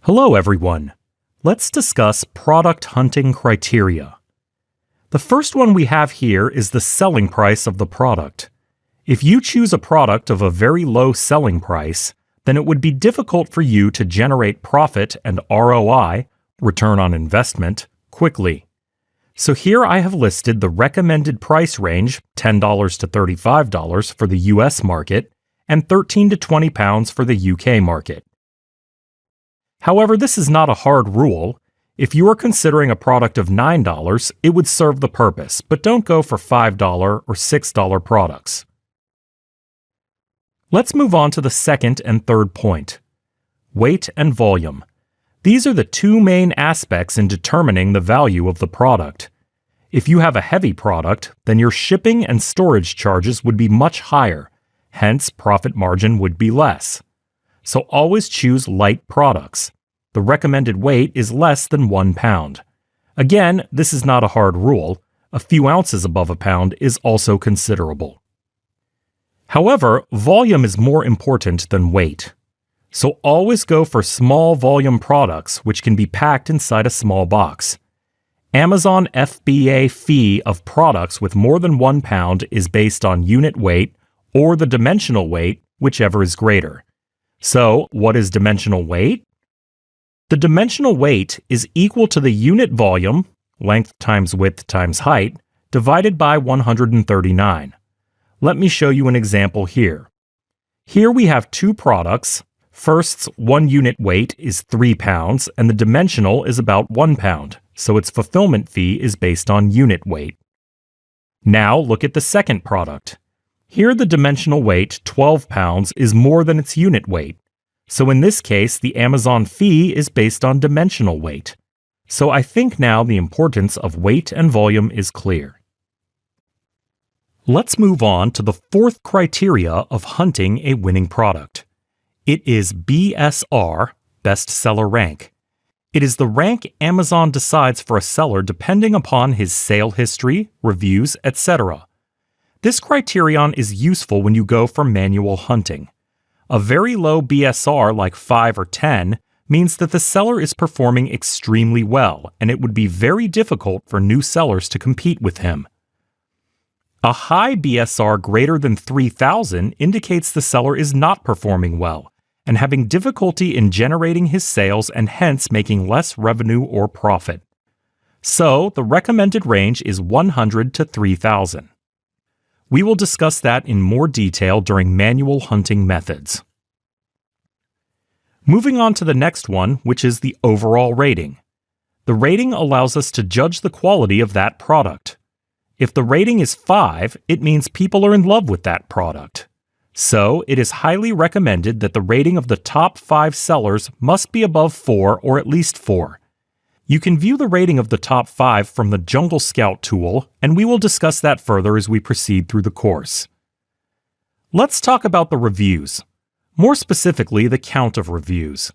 Hello everyone. Let's discuss product hunting criteria. The first one we have here is the selling price of the product. If you choose a product of a very low selling price, then it would be difficult for you to generate profit and ROI, return on investment, quickly. So here I have listed the recommended price range, $10 to $35 for the US market and £13 to £20 for the UK market. However, this is not a hard rule. If you are considering a product of $9, it would serve the purpose, but don't go for $5 or $6 products. Let's move on to the second and third point. Weight and volume. These are the two main aspects in determining the value of the product. If you have a heavy product, then your shipping and storage charges would be much higher, hence profit margin would be less. So always choose light products. The recommended weight is less than 1 pound. Again, this is not a hard rule. A few ounces above a pound is also considerable. However, volume is more important than weight. So always go for small volume products which can be packed inside a small box. Amazon FBA fee of products with more than 1 pound is based on unit weight or the dimensional weight, whichever is greater. So, what is dimensional weight? The dimensional weight is equal to the unit volume, length times width times height, divided by 139. Let me show you an example here. Here we have two products. First's 1 unit weight is 3 pounds and the dimensional is about 1 pound, so its fulfillment fee is based on unit weight. Now look at the second product. Here the dimensional weight, 12 pounds, is more than its unit weight. So in this case, the Amazon fee is based on dimensional weight. So I think now the importance of weight and volume is clear. Let's move on to the fourth criteria of hunting a winning product. It is BSR, Best Seller Rank. It is the rank Amazon decides for a seller depending upon his sale history, reviews, etc. This criterion is useful when you go for manual hunting. A very low BSR like 5 or 10 means that the seller is performing extremely well, and it would be very difficult for new sellers to compete with him. A high BSR greater than 3,000 indicates the seller is not performing well and having difficulty in generating his sales and hence making less revenue or profit. So, the recommended range is 100 to 3,000. We will discuss that in more detail during manual hunting methods. Moving on to the next one, which is the overall rating. The rating allows us to judge the quality of that product. If the rating is 5, it means people are in love with that product. So, it is highly recommended that the rating of the top 5 sellers must be above 4 or at least 4. You can view the rating of the top 5 from the Jungle Scout tool, and we will discuss that further as we proceed through the course. Let's talk about the reviews. More specifically, the count of reviews.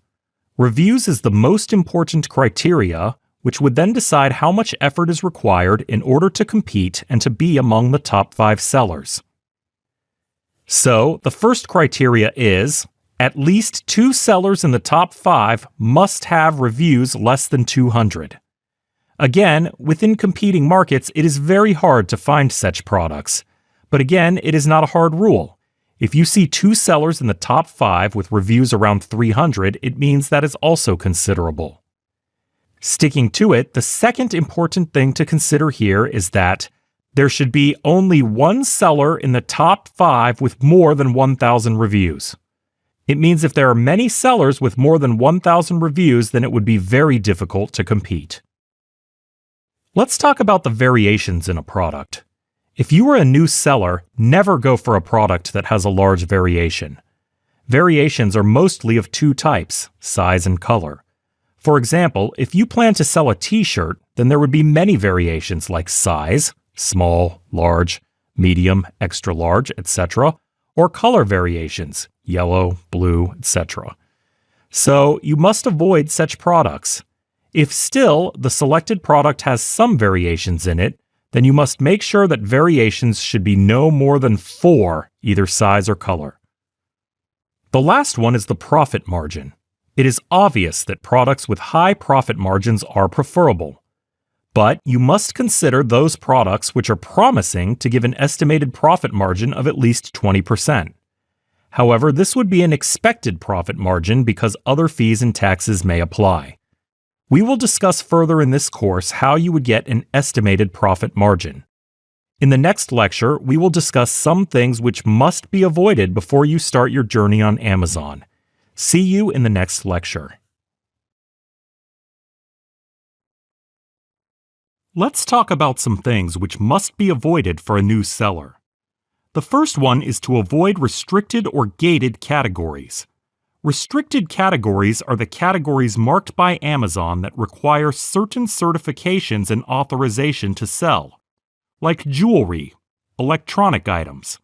Reviews is the most important criteria, which would then decide how much effort is required in order to compete and to be among the top 5 sellers. So, the first criteria is at least 2 sellers in the top 5 must have reviews less than 200. Again, within competing markets, it is very hard to find such products. But again, it is not a hard rule. If you see 2 sellers in the top 5 with reviews around 300, it means that is also considerable. Sticking to it, the second important thing to consider here is that there should be only 1 seller in the top 5 with more than 1,000 reviews. It means if there are many sellers with more than 1,000 reviews, then it would be very difficult to compete. Let's talk about the variations in a product. If you are a new seller, never go for a product that has a large variation. Variations are mostly of 2 types, size and color. For example, if you plan to sell a t-shirt, then there would be many variations like size, small, large, medium, extra large, etc., or color variations, yellow, blue, etc. So you must avoid such products. If still the selected product has some variations in it, then you must make sure that variations should be no more than 4, either size or color. The last one is the profit margin. It is obvious that products with high profit margins are preferable. But you must consider those products which are promising to give an estimated profit margin of at least 20%. However, this would be an expected profit margin because other fees and taxes may apply. We will discuss further in this course how you would get an estimated profit margin. In the next lecture, we will discuss some things which must be avoided before you start your journey on Amazon. See you in the next lecture. Let's talk about some things which must be avoided for a new seller. The first one is to avoid restricted or gated categories. Restricted categories are the categories marked by Amazon that require certain certifications and authorization to sell, like jewelry, electronic items.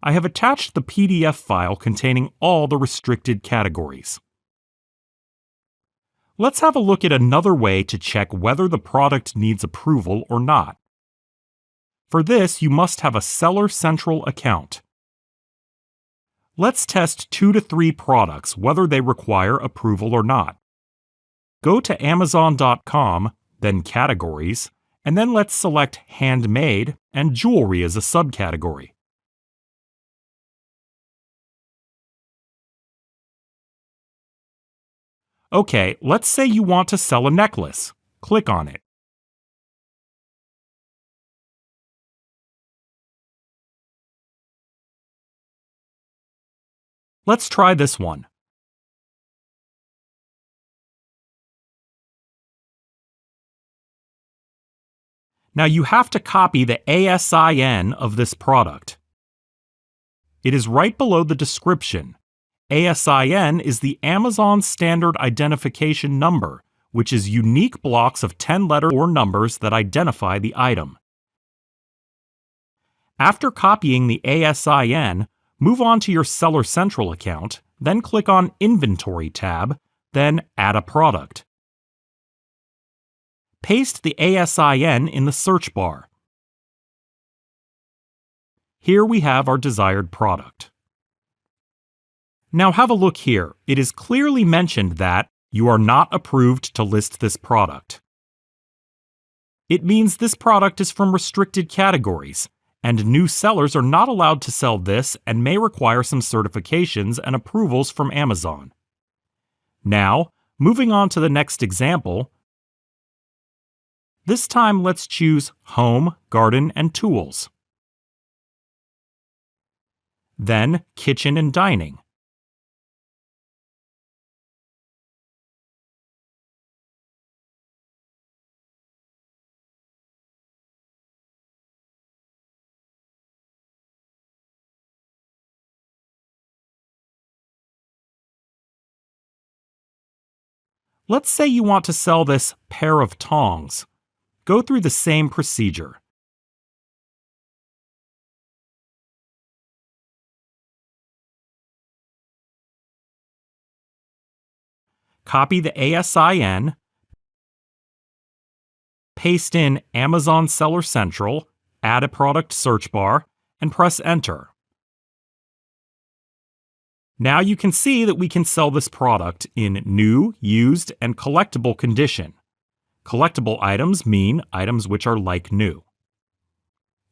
I have attached the PDF file containing all the restricted categories. Let's have a look at another way to check whether the product needs approval or not. For this, you must have a Seller Central account. Let's test 2 to 3 products whether they require approval or not. Go to Amazon.com, then Categories, and then let's select Handmade and Jewelry as a subcategory. Okay, let's say you want to sell a necklace. Click on it. Let's try this one. Now you have to copy the ASIN of this product. It is right below the description. ASIN is the Amazon Standard Identification Number, which is unique blocks of 10 letters or numbers that identify the item. After copying the ASIN, move on to your Seller Central account, then click on Inventory tab, then Add a Product. Paste the ASIN in the search bar. Here we have our desired product. Now have a look here. It is clearly mentioned that you are not approved to list this product. It means this product is from restricted categories, and new sellers are not allowed to sell this and may require some certifications and approvals from Amazon. Now, moving on to the next example, this time let's choose Home, Garden, and Tools. Then Kitchen and Dining. Let's say you want to sell this pair of tongs. Go through the same procedure. Copy the ASIN, paste in Amazon Seller Central, add a product search bar, and press Enter. Now you can see that we can sell this product in new, used, and collectible condition. Collectible items mean items which are like new.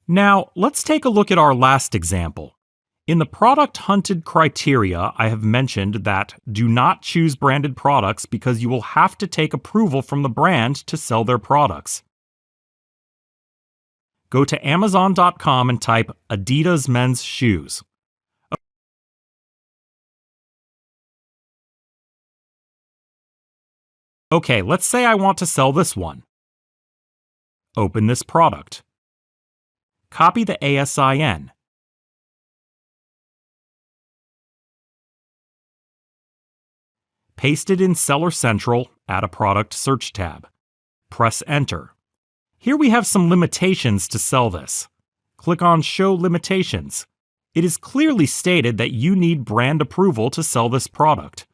Now, let's take a look at our last example. In the product hunted criteria, I have mentioned that do not choose branded products because you will have to take approval from the brand to sell their products. Go to Amazon.com and type Adidas men's shoes. Okay, let's say I want to sell this one. Open this product. Copy the ASIN. Paste it in Seller Central, add a product search tab. Press Enter. Here we have some limitations to sell this. Click on Show Limitations. It is clearly stated that you need brand approval to sell this product.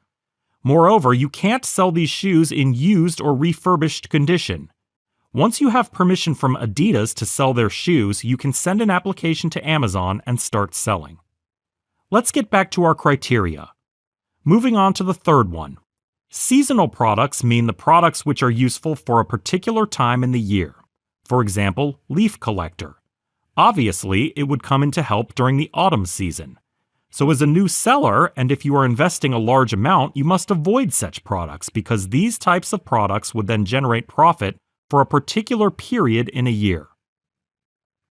Moreover, you can't sell these shoes in used or refurbished condition. Once you have permission from Adidas to sell their shoes, you can send an application to Amazon and start selling. Let's get back to our criteria. Moving on to the third one. Seasonal products mean the products which are useful for a particular time in the year. For example, leaf collector. Obviously, it would come into help during the autumn season. So as a new seller, and if you are investing a large amount, you must avoid such products because these types of products would then generate profit for a particular period in a year.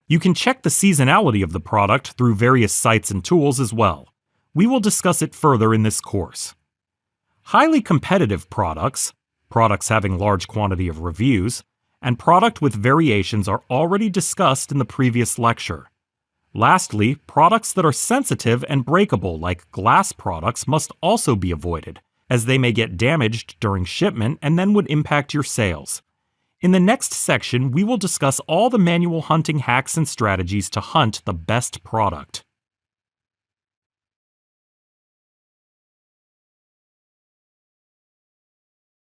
You can check the seasonality of the product through various sites and tools as well. We will discuss it further in this course. Highly competitive products, products having large quantity of reviews, and product with variations are already discussed in the previous lecture. Lastly, products that are sensitive and breakable like glass products must also be avoided, as they may get damaged during shipment and then would impact your sales. In the next section, we will discuss all the manual hunting hacks and strategies to hunt the best product.